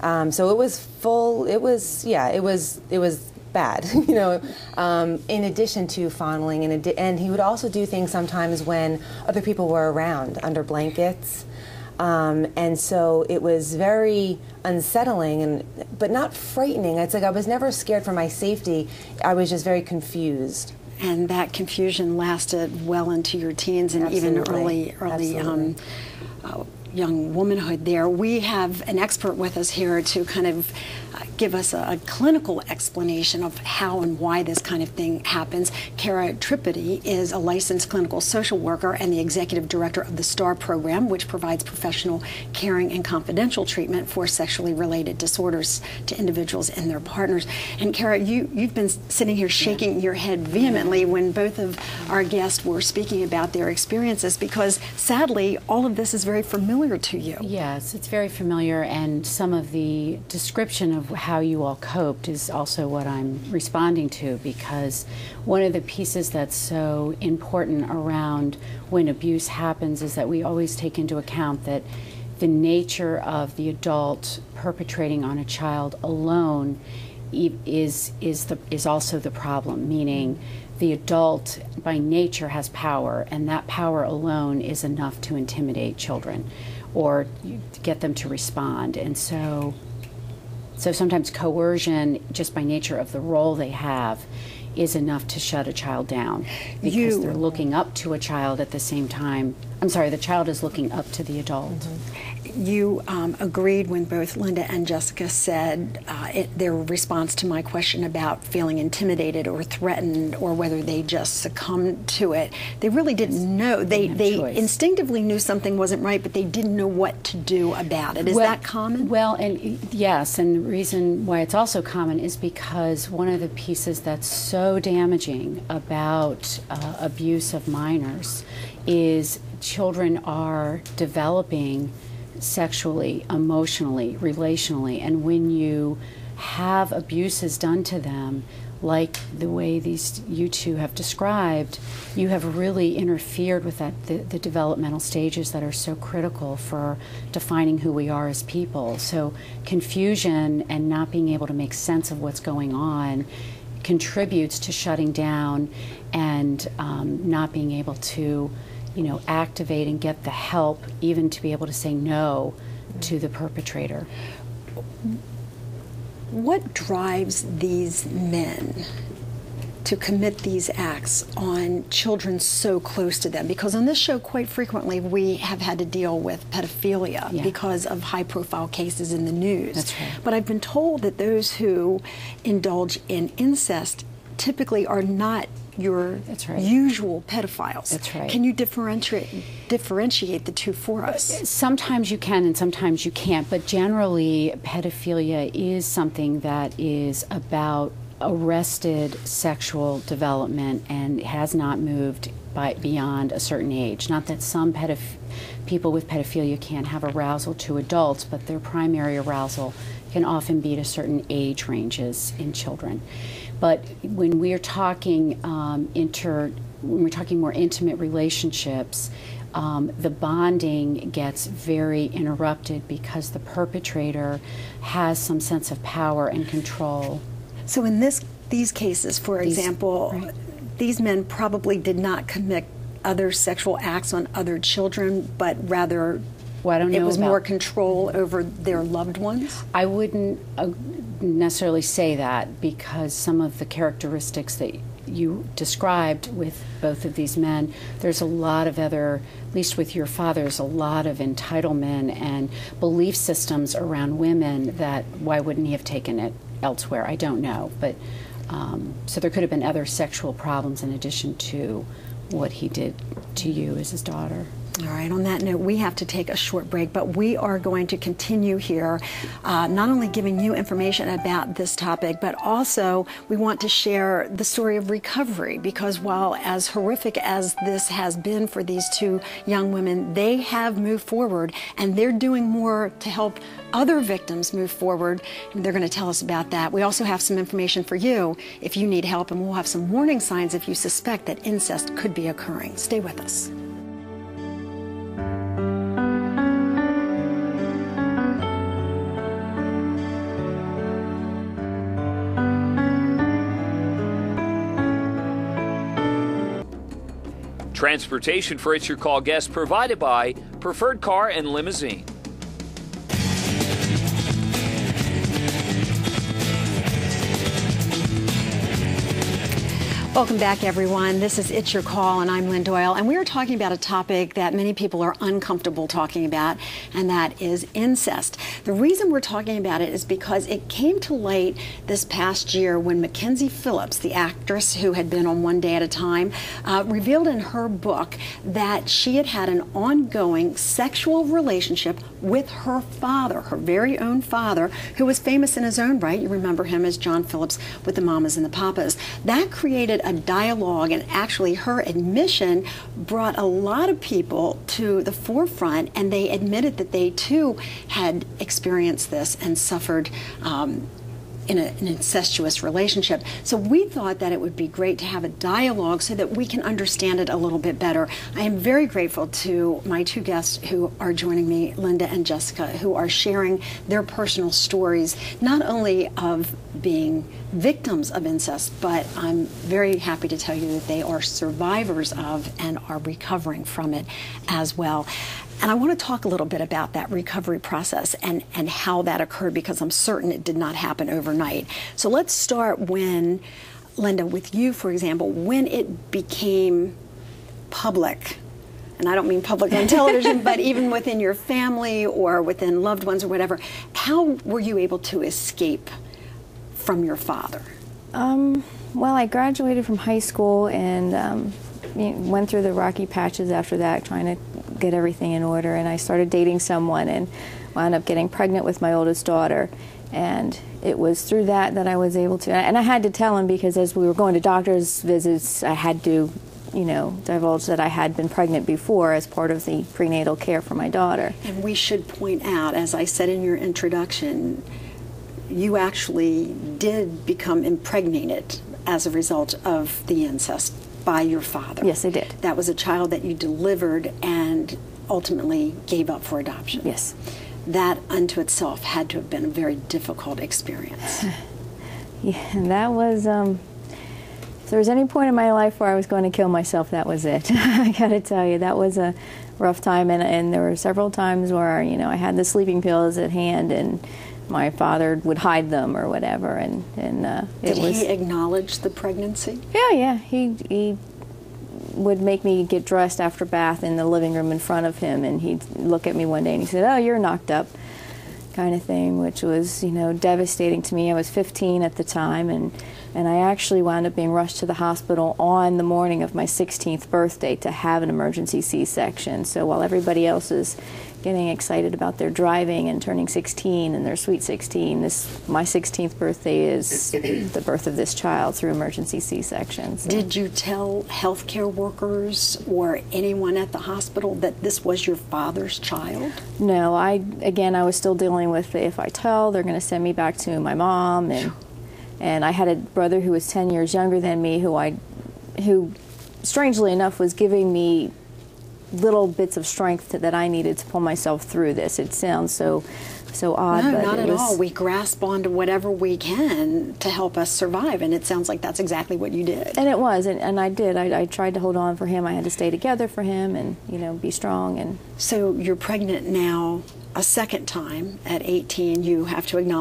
So it was full. It was bad, you know. In addition to fondling, and he would also do things sometimes when other people were around, under blankets. And so it was very unsettling, but not frightening. It's like I was never scared for my safety. I was just very confused. And that confusion lasted well into your teens and Absolutely. even early young womanhood there. We have an expert with us here to kind of give us a clinical explanation of how and why this kind of thing happens. Kara Tripodi is a licensed clinical social worker and the executive director of the STAR program, which provides professional, caring, and confidential treatment for sexually related disorders to individuals and their partners. And Kara, you've been sitting here shaking your head vehemently when both of our guests were speaking about their experiences, because sadly, all of this is very familiar to you. Yes, it's very familiar, and some of the description of how you all coped is also what I'm responding to, because one of the pieces that's so important around when abuse happens is that we always take into account that the nature of the adult perpetrating on a child alone is also the problem, meaning the adult by nature has power, and that power alone is enough to intimidate children or to get them to respond. And so sometimes coercion, just by nature of the role they have, is enough to shut a child down, because they're looking up to a child at the same time. I'm sorry, the child is looking up to the adult. Mm-hmm. You agreed when both Linda and Jessica said their response to my question about feeling intimidated or threatened, or whether they just succumbed to it. They really didn't know. They instinctively knew something wasn't right, but they didn't know what to do about it. Is that common? Well, and yes, and the reason why it's also common is because one of the pieces that's so damaging about abuse of minors is children are developing sexually, emotionally, relationally, and when you have abuses done to them, like the way you two have described, you have really interfered with the developmental stages that are so critical for defining who we are as people. So confusion and not being able to make sense of what's going on contributes to shutting down and not being able to activate and get the help, even to be able to say no to the perpetrator. What drives these men to commit these acts on children so close to them? Because on this show, quite frequently, we have had to deal with pedophilia because of high-profile cases in the news. That's right. But I've been told that those who indulge in incest typically are not your usual pedophiles. That's right. Can you differentiate the two for us? Sometimes you can and sometimes you can't, but generally pedophilia is something that is about arrested sexual development and has not moved beyond a certain age. Not that some people with pedophilia can't have arousal to adults, but their primary arousal can often be to certain age ranges in children. But when we're talking when we're talking more intimate relationships, the bonding gets very interrupted because the perpetrator has some sense of power and control. So in these cases, for example, these men probably did not commit other sexual acts on other children, but rather it was more control over their loved ones? I wouldn't necessarily say that, because some of the characteristics that you described with both of these men, there's a lot of other, at least with your father, there's a lot of entitlement and belief systems around women that why wouldn't he have taken it elsewhere? I don't know. But so there could have been other sexual problems in addition to what he did to you as his daughter. All right, on that note, we have to take a short break, but we are going to continue here, not only giving you information about this topic, but also we want to share the story of recovery, because while as horrific as this has been for these two young women, they have moved forward, and they're doing more to help other victims move forward, and they're going to tell us about that. We also have some information for you if you need help, and we'll have some warning signs if you suspect that incest could be occurring. Stay with us. Transportation for It's Your Call guests provided by Preferred Car and Limousine. Welcome back, everyone. This is It's Your Call, and I'm Lynn Doyle, and we are talking about a topic that many people are uncomfortable talking about, and that is incest. The reason we're talking about it is because it came to light this past year when Mackenzie Phillips, the actress who had been on One Day at a Time, revealed in her book that she had had an ongoing sexual relationship with her father, her very own father, who was famous in his own right. You remember him as John Phillips with the Mamas and the Papas. That created a dialogue, and actually her admission brought a lot of people to the forefront, and they admitted that they too had experienced this and suffered in an incestuous relationship. So we thought that it would be great to have a dialogue so that we can understand it a little bit better. I am very grateful to my two guests who are joining me, Linda and Jessica, who are sharing their personal stories, not only of being victims of incest, but I'm very happy to tell you that they are survivors of and are recovering from it as well. And I want to talk a little bit about that recovery process and how that occurred, because I'm certain it did not happen overnight. So let's start when, Linda, with you, for example, when it became public. And I don't mean public on television, but even within your family or within loved ones or whatever, how were you able to escape from your father? Well, I graduated from high school and went through the rocky patches after that, trying to get everything in order, and I started dating someone and wound up getting pregnant with my oldest daughter. And it was through that I was able to, and I had to tell him, because as we were going to doctor's visits, I had to, divulge that I had been pregnant before as part of the prenatal care for my daughter. And we should point out, as I said in your introduction, you actually did become impregnated as a result of the incest by your father. Yes, I did. That was a child that you delivered and ultimately gave up for adoption. Yes. That unto itself had to have been a very difficult experience. Yeah, and that was, if there was any point in my life where I was going to kill myself, that was it. I gotta tell you, that was a rough time, and there were several times where, I had the sleeping pills at hand and my father would hide them or whatever, and Did he acknowledge the pregnancy? Yeah. He would make me get dressed after bath in the living room in front of him, and he'd look at me one day and he said, "Oh, you're knocked up," kind of thing, which was, devastating to me. I was 15 at the time, and I actually wound up being rushed to the hospital on the morning of my 16th birthday to have an emergency C-section. So while everybody else is getting excited about their driving and turning 16 and their sweet 16, my 16th birthday is the birth of this child through emergency C-section. So. Did you tell healthcare workers or anyone at the hospital that this was your father's child? No, I was still dealing with, if I tell, they're going to send me back to my mom, and I had a brother who was 10 years younger than me who strangely enough was giving me little bits of strength that I needed to pull myself through this. It sounds so odd. No, but not at all. We grasp onto whatever we can to help us survive, and it sounds like that's exactly what you did. And it was, and I did. I tried to hold on for him. I had to stay together for him and, be strong. And so you're pregnant now a second time at 18. You have to acknowledge